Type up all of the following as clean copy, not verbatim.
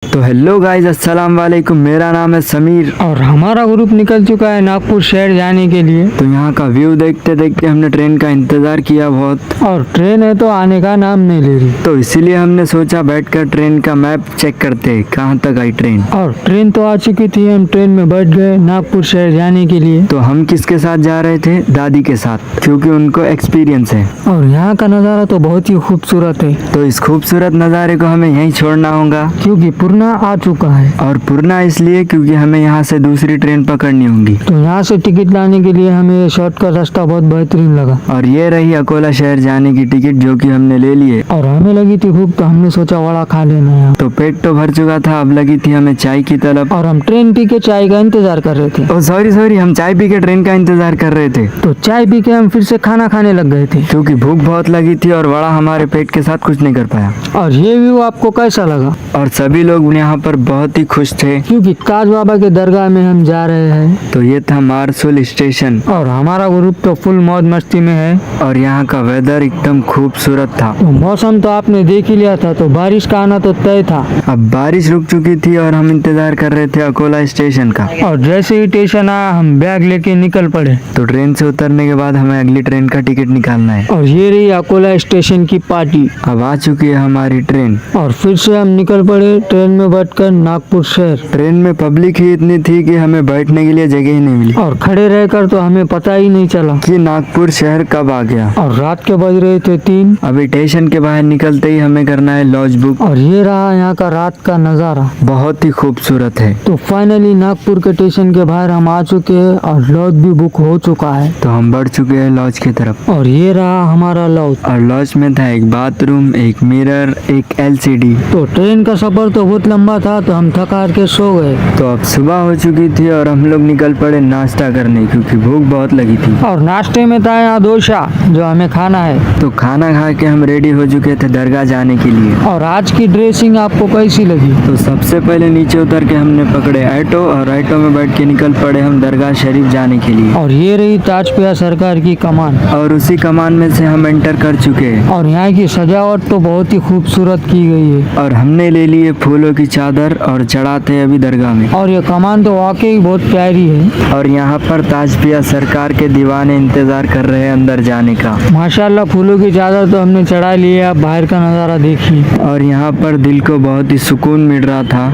तो hello guys, अस्सलाम वालेकुम। मेरा नाम है समीर और हमारा ग्रुप निकल चुका है नागपुर शहर जाने के लिए। तो यहाँ का व्यू देखते देखते हमने ट्रेन का इंतज़ार किया बहुत, और ट्रेन है तो आने का नाम नहीं ले रही। तो इसीलिए हमने सोचा बैठकर ट्रेन का मैप चेक करते हैं कहाँ तक आई ट्रेन। और ट्रेन तो आ चुकी थी, हम ट्रेन में बैठ गए नागपुर शहर जाने के लिए। तो हम किसके साथ जा रहे थे? दादी के साथ, क्योंकि उनको एक्सपीरियंस है। और यहाँ का नज़ारा तो बहुत ही खूबसूरत है, तो इस खूबसूरत नज़ारे को हमें यहीं छोड़ना होगा। क्योंकि पूर्णा आ चुका है। और पूर्णा इसलिए क्योंकि हमें यहाँ से दूसरी ट्रेन पकड़नी होगी। तो यहाँ से टिकट लाने के लिए हमें शॉर्टकट रास्ता बहुत बेहतरीन लगा। और ये रही अकोला शहर जाने की टिकट, जो कि हमने ले लिए। और हमें लगी थी भूख, तो हमने सोचा वड़ा खा लेना है। तो पेट तो भर चुका था, अब लगी थी हमें चाय की तलब। और हम ट्रेन पी के चाय का इंतजार कर रहे थे। ओ सॉरी, हम चाय पी के ट्रेन का इंतजार कर रहे थे। तो चाय पी के हम फिर से खाना खाने लग गए थे, क्योंकि भूख बहुत लगी थी और वड़ा हमारे पेट के साथ कुछ नहीं कर पाया। और ये व्यू आपको कैसा लगा? और सभी लोग यहाँ पर बहुत ही खुश थे, क्योंकि काज बाबा के दरगाह में हम जा रहे हैं। तो ये था मारसुल स्टेशन। और हमारा ग्रुप तो फुल मौज मस्ती में है। और यहाँ का वेदर एकदम खूबसूरत था। तो मौसम तो आपने देख ही लिया था, तो बारिश का आना तो तय था। अब बारिश रुक चुकी थी और हम इंतजार कर रहे थे अकोला स्टेशन का। और जैसे ही स्टेशन आया, हम बैग लेके निकल पड़े। तो ट्रेन से उतरने के बाद हमें अगली ट्रेन का टिकट निकालना है। और ये रही अकोला स्टेशन की पार्टी। अब आ चुकी है हमारी ट्रेन। और फिर से हम निकल पड़े ट्रेन में बैठकर नागपुर शहर। ट्रेन में पब्लिक ही इतनी थी कि हमें बैठने के लिए जगह ही नहीं मिली। और खड़े रहकर तो हमें पता ही नहीं चला कि नागपुर शहर कब आ गया। और रात के बज रहे थे 3। अभी स्टेशन के बाहर निकलते ही हमें करना है लॉज बुक। और ये रहा यहाँ का रात का नज़ारा, बहुत ही खूबसूरत है। तो फाइनली नागपुर के स्टेशन के बाहर हम आ चुके हैं और लॉज भी बुक हो चुका है। तो हम बढ़ चुके हैं लॉज की तरफ। और ये रहा हमारा लॉज। और लॉज में था एक बाथरूम, एक मिरर, एक LCD। तो ट्रेन का सफर तो बहुत लंबा था, तो हम थक हार के सो गए। तो अब सुबह हो चुकी थी और हम लोग निकल पड़े नाश्ता करने, क्योंकि भूख बहुत लगी थी। और नाश्ते में था यहाँ डोसा, जो हमें खाना है। तो खाना खा के हम रेडी हो चुके थे दरगाह जाने के लिए। और आज की ड्रेसिंग आपको कैसी लगी? तो सबसे पहले नीचे उतर के हमने पकड़े ऑटो, और ऑटो में बैठ के निकल पड़े हम दरगाह शरीफ जाने के लिए। और ये रही ताजपिया सरकार की कमान। और उसी कमान में से हम एंटर कर चुके हैं। और यहाँ की सजावट तो बहुत ही खूबसूरत की गई है। और हमने ले लिए फूलों की चादर और चढ़ाते हैं अभी दरगाह में। और ये कमान तो वाकई बहुत प्यारी है। और यहाँ पर ताजपिया सरकार के दीवाने इंतजार कर रहे हैं अंदर जाने का। माशाल्लाह, फूलों की चादर तो हमने चढ़ा ली है। आप बाहर का नज़ारा देखिए। और यहाँ पर दिल को बहुत ही सुकून मिल रहा था।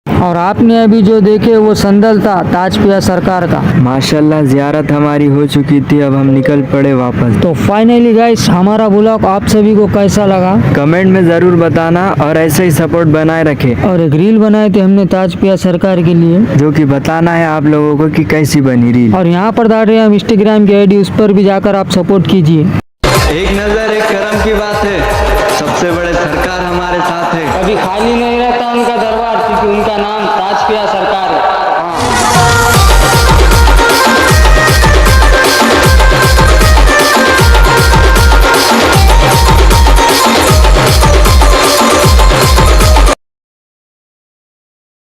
और आपने अभी जो देखे वो संदल था ताजपिया सरकार का। माशाल्लाह, ज़ियारत हमारी हो चुकी थी, अब हम निकल पड़े वापस। तो फाइनली गाइस, हमारा ब्लॉग आप सभी को कैसा लगा कमेंट में ज़रूर बताना, और ऐसे ही सपोर्ट बनाए रखे। और एक रील बनाए थे हमने ताजपिया सरकार के लिए, जो कि बताना है आप लोगों को कि कैसी बनी रील। और यहाँ पर डाल रहे हैं हम इंस्टाग्राम की आईडी, उस पर भी जाकर आप सपोर्ट कीजिए। एक नज़र एक करम की बात है, सबसे बड़े सरकार हमारे साथ है। अभी खाली नहीं